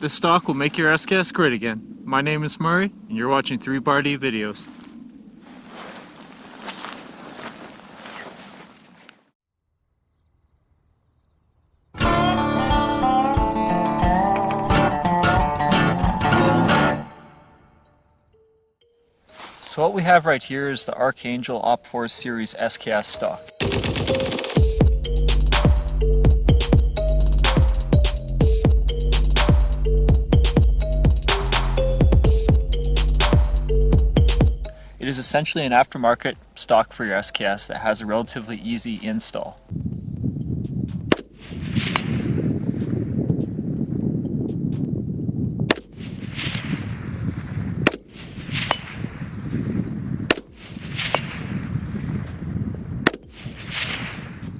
This stock will make your AASKS great again. My name is Murray, and you're watching 3BarD videos. So what we have right here is the Archangel OPFOR series SKS stock. It is essentially an aftermarket stock for your SKS that has a relatively easy install.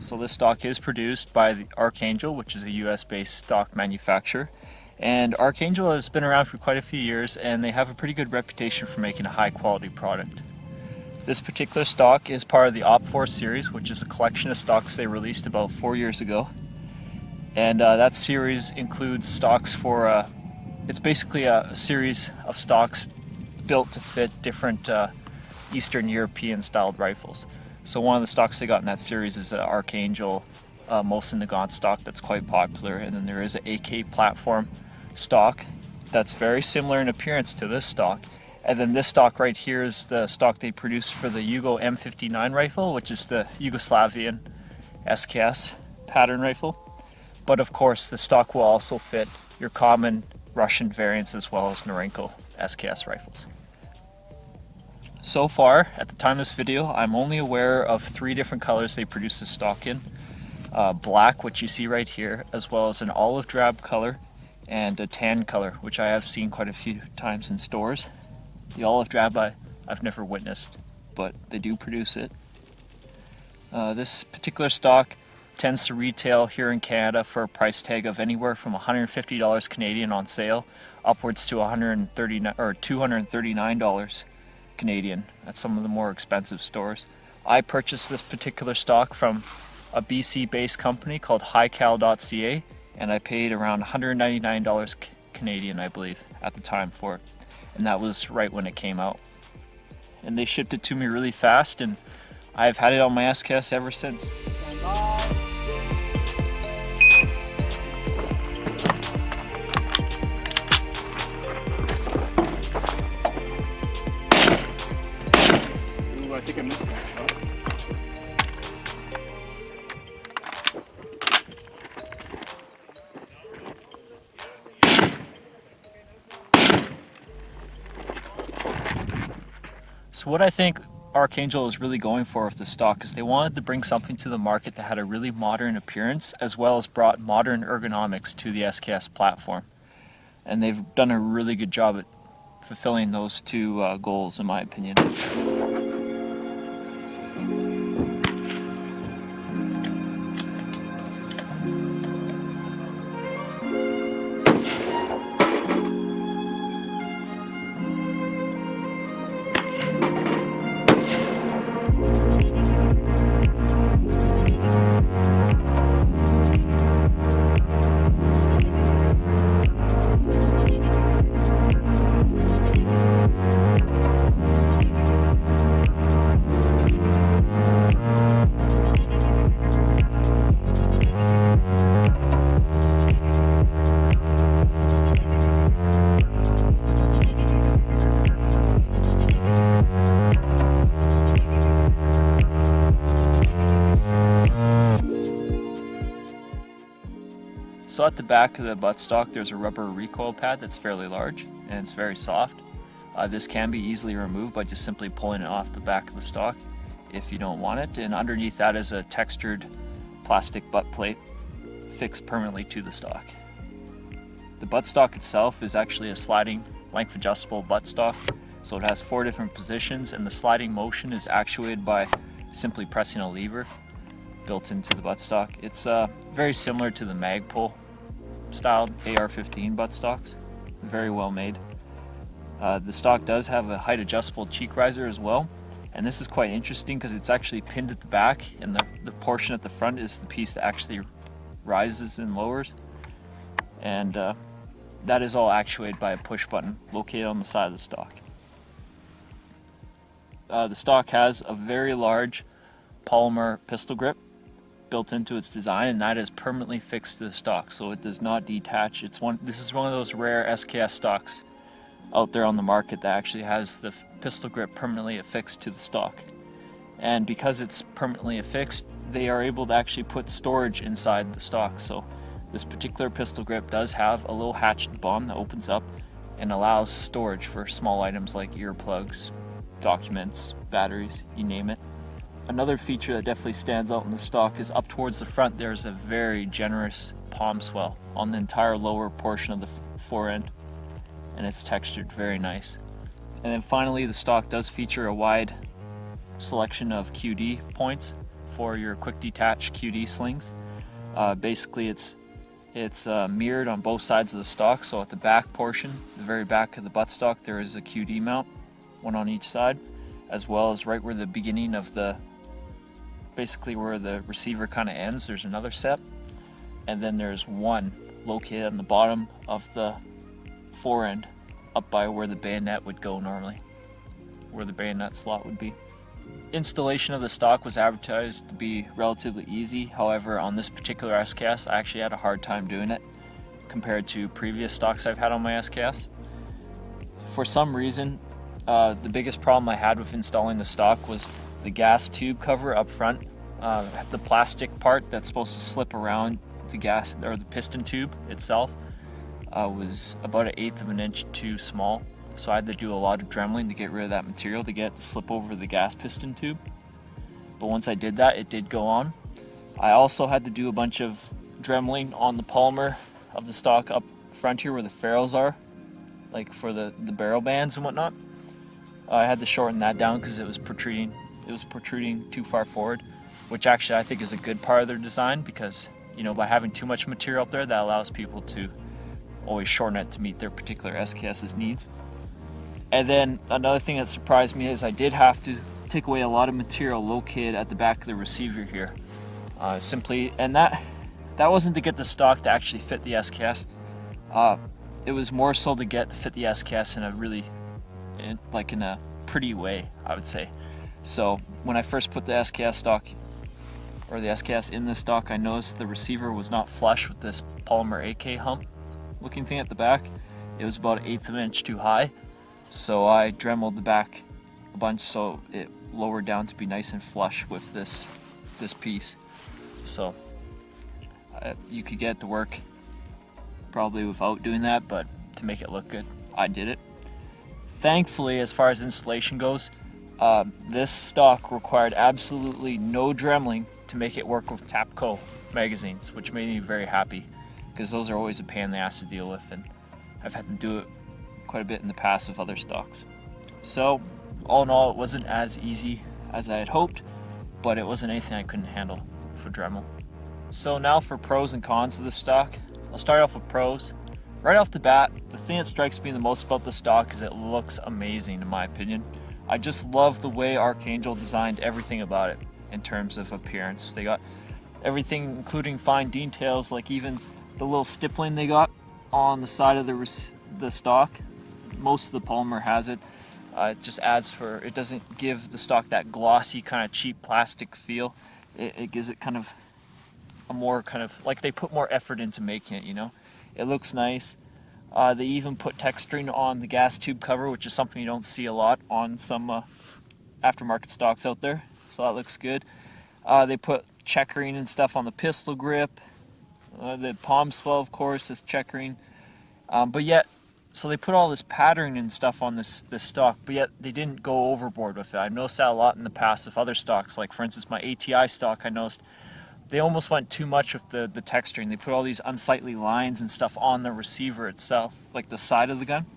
So this stock is produced by the Archangel, which is a US-based stock manufacturer. And Archangel has been around for quite a few years, and they have a pretty good reputation for making a high-quality product. This particular stock is part of the OPFOR series, which is a collection of stocks they released about 4 years ago. And that series includes stocks for, it's basically a series of stocks built to fit different Eastern European styled rifles. So one of the stocks they got in that series is an Archangel Molson Nagant stock that's quite popular, and then there is an AK platform stock that's very similar in appearance to this stock. And then this stock right here is the stock they produced for the Yugo M59 rifle, which is the Yugoslavian SKS pattern rifle. But of course the stock will also fit your common Russian variants as well as Norenko SKS rifles. So far, at the time of this video, I'm only aware of 3 different colors they produce the stock in. Black, which you see right here, as well as an olive drab color and a tan color, which I have seen quite a few times in stores. The olive drab I've never witnessed, but they do produce it. This particular stock tends to retail here in Canada for a price tag of anywhere from $150 Canadian on sale, upwards to $139 or $239 Canadian at some of the more expensive stores. I purchased this particular stock from a BC-based company called highcal.ca, and I paid around $199 Canadian, I believe, at the time for it. And that was right when it came out. And they shipped it to me really fast, and I've had it on my AASKS ever since. Ooh, I think I missed that. So what I think Archangel is really going for with the stock is they wanted to bring something to the market that had a really modern appearance, as well as brought modern ergonomics to the SKS platform. And they've done a really good job at fulfilling those 2 goals, in my opinion. So at the back of the buttstock there's a rubber recoil pad that's fairly large and it's very soft. This can be easily removed by just simply pulling it off the back of the stock if you don't want it. And underneath that is a textured plastic butt plate fixed permanently to the stock. The buttstock itself is actually a sliding length adjustable buttstock. So it has 4 different positions, and the sliding motion is actuated by simply pressing a lever built into the buttstock. It's very similar to the Magpul styled AR-15 buttstocks. Very well made. The stock does have a height adjustable cheek riser as well, and this is quite interesting because it's actually pinned at the back, and the portion at the front is the piece that actually rises and lowers. And that is all actuated by a push button located on the side of the stock. The stock has a very large polymer pistol grip built into its design, and that is permanently fixed to the stock, so it does not detach. This is one of those rare SKS stocks out there on the market that actually has the pistol grip permanently affixed to the stock. And because it's permanently affixed, they are able to actually put storage inside the stock. So this particular pistol grip does have a little hatch at the bottom that opens up and allows storage for small items like earplugs, documents, batteries, you name it. Another feature that definitely stands out in the stock is up towards the front there's a very generous palm swell on the entire lower portion of the forend, and it's textured very nice. And then finally, the stock does feature a wide selection of QD points for your quick detach QD slings. Basically it's mirrored on both sides of the stock, so at the back portion, the very back of the buttstock, there is a QD mount, one on each side, as well as right where the beginning of basically where the receiver kind of ends, there's another set, and then there's one located on the bottom of the forend up by where the bayonet would go normally, where the bayonet slot would be. Installation of the stock was advertised to be relatively easy. However, on this particular SKS, I actually had a hard time doing it compared to previous stocks I've had on my SKS. For some reason, the biggest problem I had with installing the stock was the gas tube cover up front. The plastic part that's supposed to slip around the gas or the piston tube itself was about 1/8 of an inch too small. So I had to do a lot of dremeling to get rid of that material to get it to slip over the gas piston tube. But once I did that, it did go on. I also had to do a bunch of dremeling on the polymer of the stock up front here where the ferrules are, like for the barrel bands and whatnot. I had to shorten that down because it was protruding too far forward, which actually I think is a good part of their design, because by having too much material up there, that allows people to always shorten it to meet their particular SKS's needs. And then another thing that surprised me is I did have to take away a lot of material located at the back of the receiver here. And that wasn't to get the stock to actually fit the SKS. It was more so to fit the SKS in a pretty way, I would say. So when I first put the SKS stock, or the SKS in the stock, I noticed the receiver was not flush with this polymer AK hump looking thing at the back. It was about 1/8 of an inch too high. So I dremeled the back a bunch so it lowered down to be nice and flush with this piece. So you could get it to work probably without doing that, but to make it look good, I did it. Thankfully, as far as installation goes, this stock required absolutely no dremeling to make it work with Tapco magazines, which made me very happy, because those are always a pain in the ass to deal with, and I've had to do it quite a bit in the past with other stocks. So all in all, it wasn't as easy as I had hoped, but it wasn't anything I couldn't handle for Dremel. So now for pros and cons of the stock. I'll start off with pros. Right off the bat, the thing that strikes me the most about the stock is it looks amazing, in my opinion. I just love the way Archangel designed everything about it in terms of appearance. They got everything, including fine details, like even the little stippling they got on the side of the stock. Most of the polymer has it. It just it doesn't give the stock that glossy kind of cheap plastic feel. It gives it kind of a more like they put more effort into making it, It looks nice. They even put texturing on the gas tube cover, which is something you don't see a lot on some aftermarket stocks out there. So that looks good. They put checkering and stuff on the pistol grip. The palm swell, of course, is checkering. So they put all this patterning and stuff on this stock, but yet they didn't go overboard with it. I've noticed that a lot in the past with other stocks. Like, for instance, my ATI stock, I noticed they almost went too much with the texturing. They put all these unsightly lines and stuff on the receiver itself, like the side of the gun.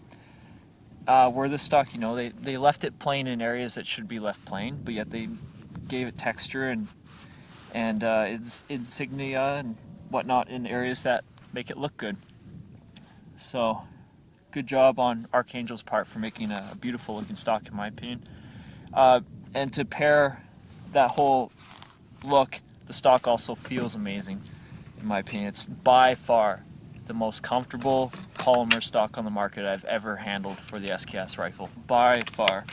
Where this stock, they left it plain in areas that should be left plain, but yet they gave it texture and its insignia and whatnot in areas that make it look good. So good job on Archangel's part for making a beautiful looking stock, in my opinion. And to pair that whole look, the stock also feels amazing, in my opinion. It's by far the most comfortable polymer stock on the market I've ever handled for the SKS rifle, by far.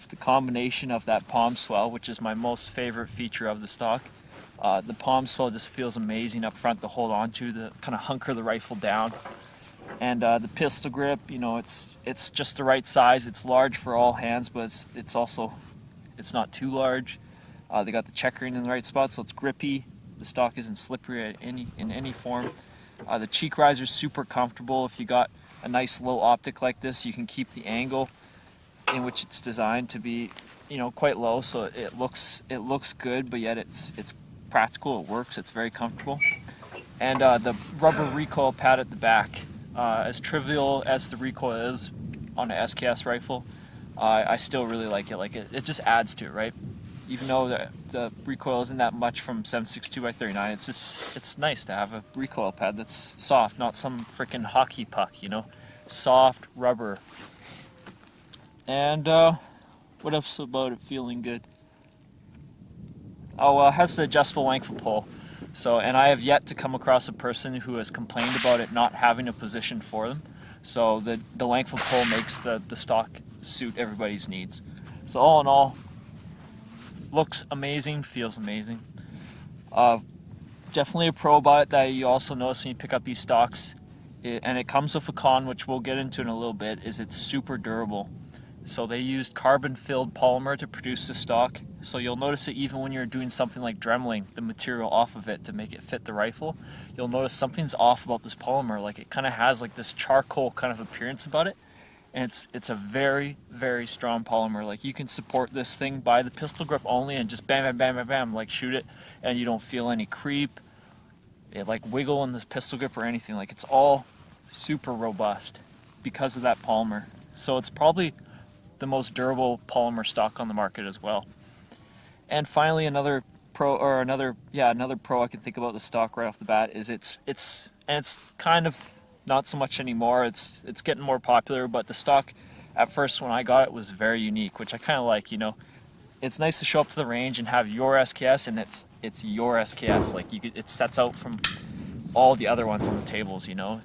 The combination of that palm swell, which is my most favorite feature of the stock. The palm swell just feels amazing up front to hold on to kind of hunker the rifle down. And the pistol grip, you know, it's just the right size. It's large for all hands, but it's also not too large. They got the checkering in the right spot, so it's grippy. The stock isn't slippery in any form. The cheek riser is super comfortable. If you got a nice low optic like this, you can keep the angle in which it's designed to be, you know, quite low, so it looks good, but yet it's practical. It works. It's very comfortable. And the rubber recoil pad at the back, as trivial as the recoil is on an SKS rifle, I still really like it. Like it just adds to it, right? Even though the recoil isn't that much from 7.62 by 39, it's nice to have a recoil pad that's soft, not some freaking hockey puck, you know, soft rubber. And what else about it feeling good? Oh well, it has the adjustable length of pull. So, and I have yet to come across a person who has complained about it not having a position for them. So the length of pull makes the stock suit everybody's needs. So all in all, looks amazing, feels amazing. Definitely a pro about it that you also notice when you pick up these stocks, and it comes with a con, which we'll get into in a little bit, is it's super durable. So they used carbon-filled polymer to produce the stock. So you'll notice it even when you're doing something like dremeling the material off of it to make it fit the rifle. You'll notice something's off about this polymer. Like it kind of has like this charcoal kind of appearance about it. And it's a very, very strong polymer. Like you can support this thing by the pistol grip only and just bam, bam, bam, bam, bam, like shoot it, and you don't feel any creep, it like wiggle in this pistol grip or anything. Like it's all super robust because of that polymer. So it's probably the most durable polymer stock on the market as well. And finally, another pro I can think about the stock right off the bat is it's kind of not so much anymore. It's getting more popular, but the stock at first when I got it was very unique, which I kind of like. You know, it's nice to show up to the range and have your SKS, and it's your SKS. Like it sets out from all the other ones on the tables. You know,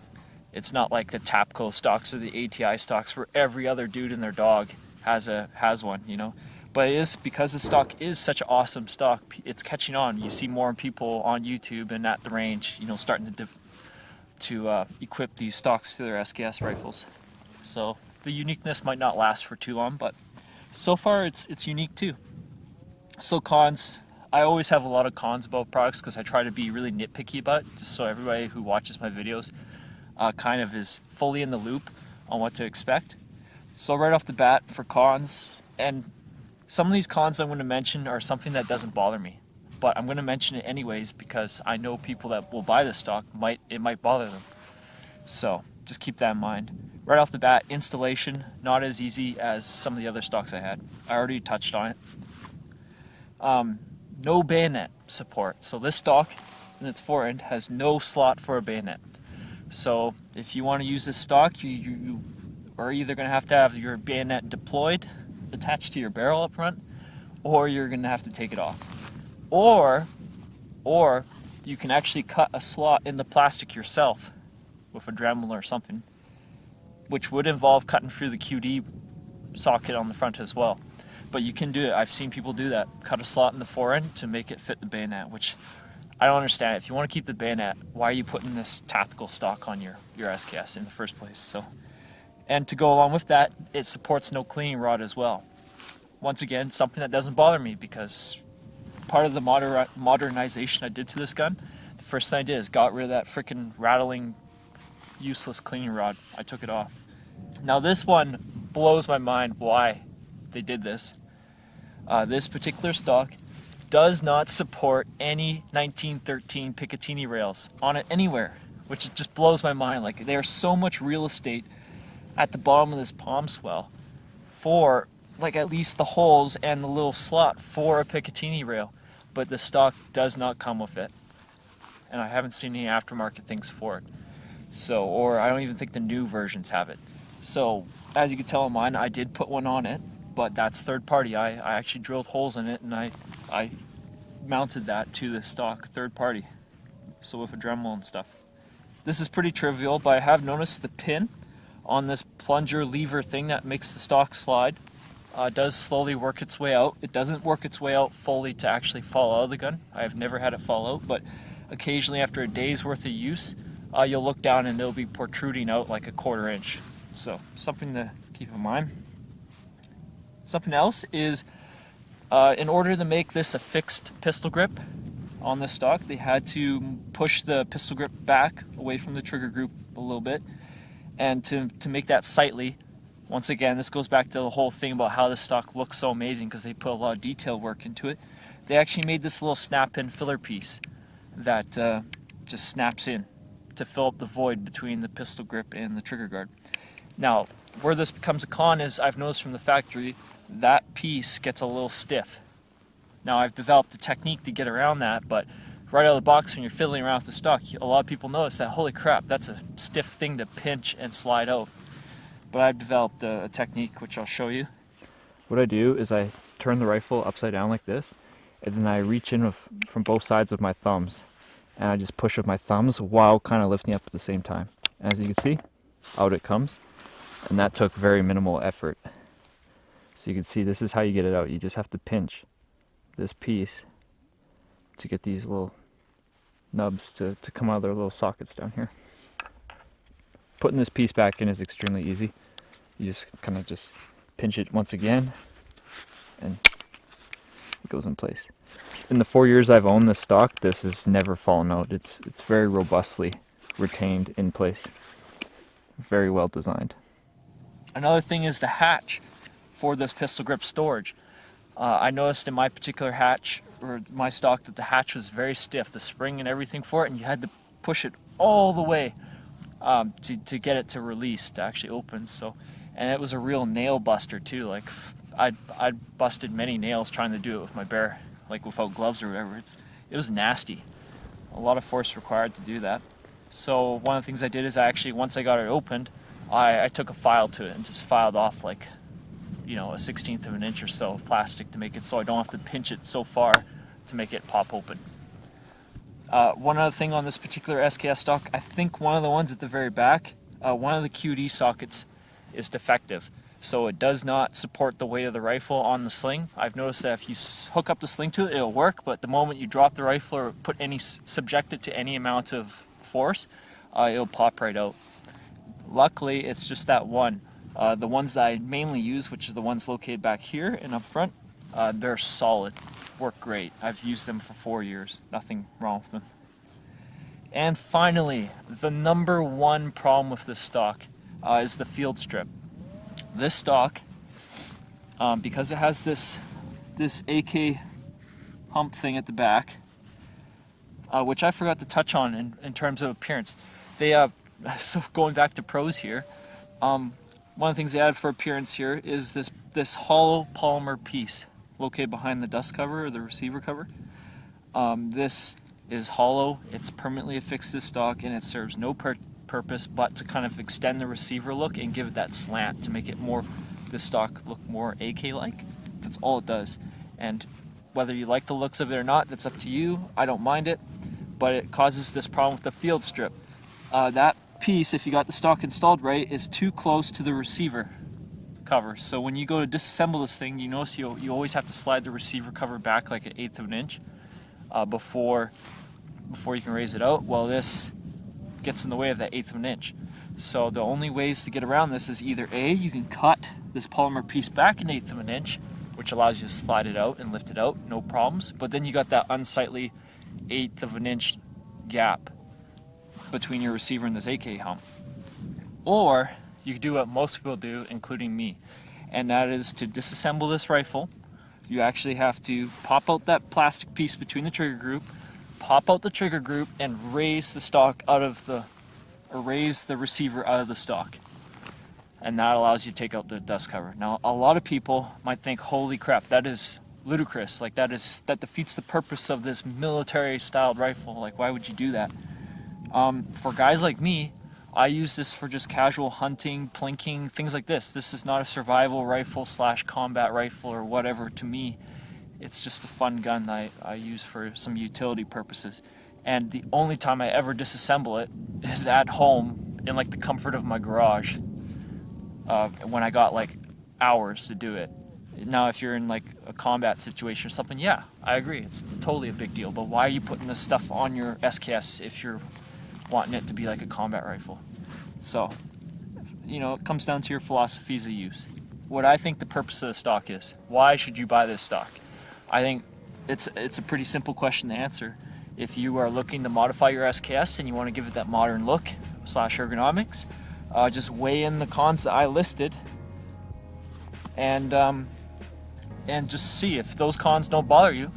it's not like the Tapco stocks or the ATI stocks where every other dude and their dog has one, you know. But it is because the stock is such an awesome stock. It's catching on. You see more people on YouTube and at the range, you know, starting to equip these stocks to their SKS rifles. So the uniqueness might not last for too long, but so far it's unique too. So cons, I always have a lot of cons about products because I try to be really nitpicky about it, just so everybody who watches my videos kind of is fully in the loop on what to expect. So right off the bat for cons, and some of these cons I'm going to mention are something that doesn't bother me, but I'm going to mention it anyways because I know people that will buy this stock it might bother them. So just keep that in mind. Right off the bat, installation, not as easy as some of the other stocks I had. I already touched on it. No bayonet support. So this stock in its forend has no slot for a bayonet. So if you want to use this stock, you are either going to have your bayonet deployed, attached to your barrel up front, or you're going to have to take it off. Or you can actually cut a slot in the plastic yourself with a Dremel or something, which would involve cutting through the QD socket on the front as well. But you can do it. I've seen people do that. Cut a slot in the forend to make it fit the bayonet, which I don't understand. If you want to keep the bayonet, why are you putting this tactical stock on your SKS in the first place? So, and to go along with that, it supports no cleaning rod as well. Once again, something that doesn't bother me because part of the modernization I did to this gun, the first thing I did is got rid of that freaking rattling, useless cleaning rod. I took it off. Now this one blows my mind why they did this. This particular stock does not support any 1913 Picatinny rails on it anywhere, which it just blows my mind. Like there's so much real estate at the bottom of this palm swell for like at least the holes and the little slot for a Picatinny rail, but the stock does not come with it, and I haven't seen any aftermarket things for it. So, or I don't even think the new versions have it. So as you can tell on mine, I did put one on it, but that's third party. I actually drilled holes in it and I mounted that to the stock third party, so with a Dremel and stuff. This is pretty trivial, but I have noticed the pin on this plunger lever thing that makes the stock slide does slowly work its way out. It doesn't work its way out fully to actually fall out of the gun. I've never had it fall out, but occasionally after a day's worth of use, you'll look down and it'll be protruding out like a 1/4 inch. So something to keep in mind. Something else is, in order to make this a fixed pistol grip on the stock, they had to push the pistol grip back away from the trigger group a little bit. And to make that sightly, once again, this goes back to the whole thing about how this stock looks so amazing because they put a lot of detail work into it. They actually made this little snap-in filler piece that just snaps in to fill up the void between the pistol grip and the trigger guard. Now, where this becomes a con is I've noticed from the factory that piece gets a little stiff. Now, I've developed a technique to get around that, but right out of the box when you're fiddling around with the stock, a lot of people notice that, holy crap, that's a stiff thing to pinch and slide out. But I've developed a technique which I'll show you. What I do is I turn the rifle upside down like this, and then I reach in from both sides with my thumbs, and I just push with my thumbs while kind of lifting up at the same time. As you can see, out it comes, and that took very minimal effort. So you can see this is how you get it out. You just have to pinch this piece to get these little nubs to come out of their little sockets down here. Putting this piece back in is extremely easy. You just kind of just pinch it once again and it goes in place. In the 4 years I've owned this stock, this has never fallen out. It's very robustly retained in place. Very well designed. Another thing is the hatch for this pistol grip storage. I noticed in my particular hatch, or my stock, that the hatch was very stiff, the spring and everything for it, and you had to push it all the way to get it to release, to actually open. So, and it was a real nail buster too. Like I'd busted many nails trying to do it with my bare, like without gloves or whatever. It was nasty. A lot of force required to do that. So one of the things I did is I actually, once I got it opened, I took a file to it and just filed off like, you know, a 1/16 of an inch or so of plastic to make it so I don't have to pinch it so far to make it pop open. One other thing on this particular SKS stock, I think one of the ones at the very back, one of the QD sockets is defective. So it does not support the weight of the rifle on the sling. I've noticed that if you hook up the sling to it, it'll work, but the moment you drop the rifle or subject it to any amount of force, it'll pop right out. Luckily, it's just that one. The ones that I mainly use, which is the ones located back here and up front, they're solid, work great. I've used them for 4 years, nothing wrong with them. And finally, the number one problem with this stock is the field strip. This stock, because it has this AK hump thing at the back, which I forgot to touch on in terms of appearance. So going back to pros here, one of the things they add for appearance here is this hollow polymer piece located behind the dust cover or the receiver cover. This is hollow, it's permanently affixed to the stock, and it serves no purpose but to kind of extend the receiver look and give it that slant to make it the stock look more AK-like. That's all it does. And whether you like the looks of it or not, that's up to you. I don't mind it, but it causes this problem with the field strip. That piece, if you got the stock installed right, is too close to the receiver cover. So when you go to disassemble this thing, you notice you always have to slide the receiver cover back like 1/8 of an inch before you can raise it out. Well, this gets in the way of that 1/8 of an inch. So the only ways to get around this is either A, you can cut this polymer piece back 1/8 of an inch, which allows you to slide it out and lift it out, no problems. But then you got that unsightly 1/8 of an inch gap between your receiver and this AK hump. Or you can do what most people do, including me, and that is to disassemble this rifle. You actually have to pop out that plastic piece between the trigger group, pop out the trigger group, and raise the stock raise the receiver out of the stock. And that allows you to take out the dust cover. Now, a lot of people might think, holy crap, that is ludicrous. Like that defeats the purpose of this military-styled rifle. Like, why would you do that? For guys like me, I use this for just casual hunting, plinking, things like this. This is not a survival rifle / combat rifle or whatever to me. It's just a fun gun I use for some utility purposes. And the only time I ever disassemble it is at home in like the comfort of my garage when I got like hours to do it. Now if you're in like a combat situation or something, yeah, I agree, it's totally a big deal. But why are you putting this stuff on your SKS if you're wanting it to be like a combat rifle? So, you know, it comes down to your philosophies of use. What I think the purpose of the stock is. Why should you buy this stock? I think it's a pretty simple question to answer. If you are looking to modify your SKS and you want to give it that modern look / ergonomics, just weigh in the cons that I listed, and just see if those cons don't bother you.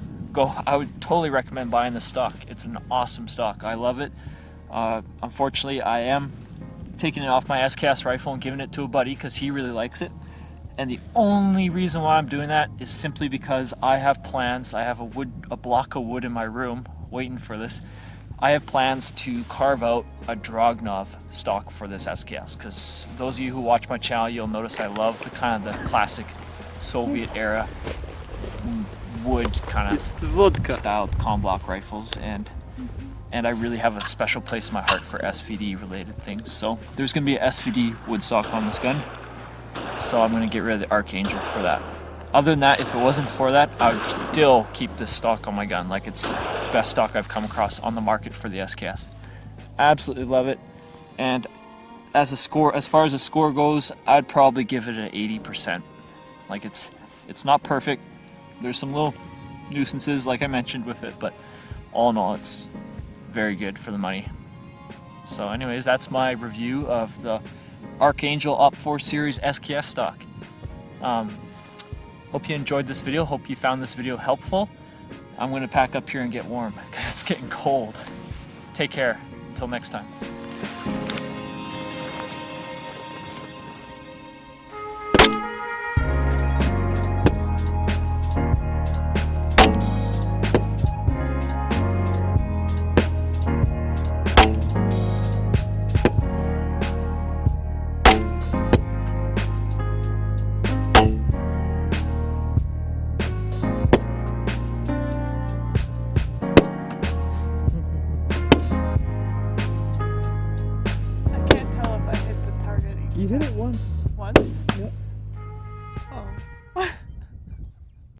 I would totally recommend buying this stock. It's an awesome stock. I love it. Unfortunately, I am taking it off my SKS rifle and giving it to a buddy because he really likes it. And the only reason why I'm doing that is simply because I have plans. I have a block of wood in my room waiting for this. I have plans to carve out a Dragunov stock for this SKS, because those of you who watch my channel, you'll notice I love the kind of the classic Soviet era wood kind of styled comblock rifles, and I really have a special place in my heart for SVD related things. So there's going to be a SVD wood stock on this gun, so I'm going to get rid of the Archangel for that. Other than that, if it wasn't for that, I would still keep this stock on my gun. Like, it's the best stock I've come across on the market for the SKS. Absolutely love it. And as far as a score goes, I'd probably give it an 80%. Like, it's not perfect. There's some little nuisances, like I mentioned, with it, but all in all, it's very good for the money. So anyways, that's my review of the Archangel OPFOR series SKS stock. Hope you enjoyed this video. Hope you found this video helpful. I'm going to pack up here and get warm because it's getting cold. Take care. Until next time.